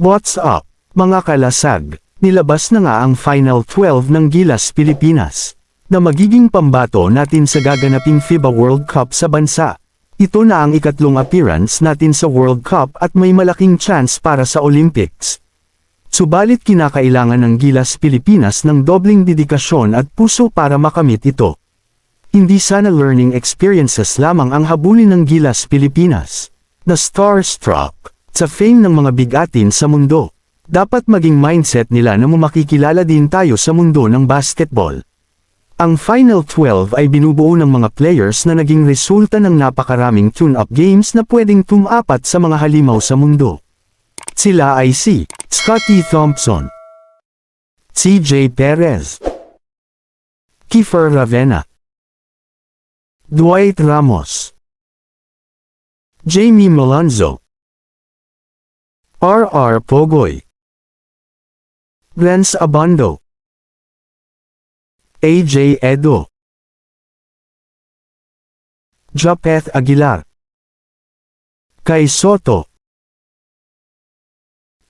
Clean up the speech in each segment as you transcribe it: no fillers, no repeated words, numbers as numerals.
What's up, mga kalasag? Nilabas na nga ang Final 12 ng Gilas Pilipinas, na magiging pambato natin sa gaganaping FIBA World Cup sa bansa. Ito na ang ikatlong appearance natin sa World Cup at may malaking chance para sa Olympics. Subalit kinakailangan ng Gilas Pilipinas ng dobling dedikasyon at puso para makamit ito. Hindi sana learning experiences lamang ang habulin ng Gilas Pilipinas, na starstruck sa fame ng mga bigatin sa mundo. Dapat maging mindset nila na makikilala din tayo sa mundo ng basketball. Ang Final 12 ay binubuo ng mga players na naging resulta ng napakaraming tune-up games na pwedeng tumapat sa mga halimaw sa mundo. Sila ay si Scottie Thompson, CJ Perez, Kiefer Ravena, Dwight Ramos, Jamie Malonzo, R.R. Pogoy, Renz Abando, A.J. Edo, Japeth Aguilar, Kai Soto,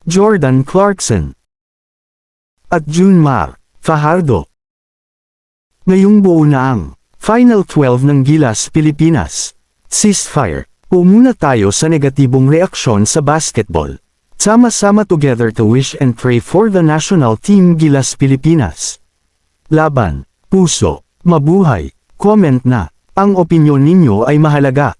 Jordan Clarkson, at Junmar Fajardo. Ngayong buo na ang Final 12 ng Gilas Pilipinas. Ceasefire. Umuna tayo sa negatibong reaksyon sa basketball. Sama-sama together to wish and pray for the national team Gilas Pilipinas. Laban, puso, mabuhay, comment na. Ang opinyon ninyo ay mahalaga.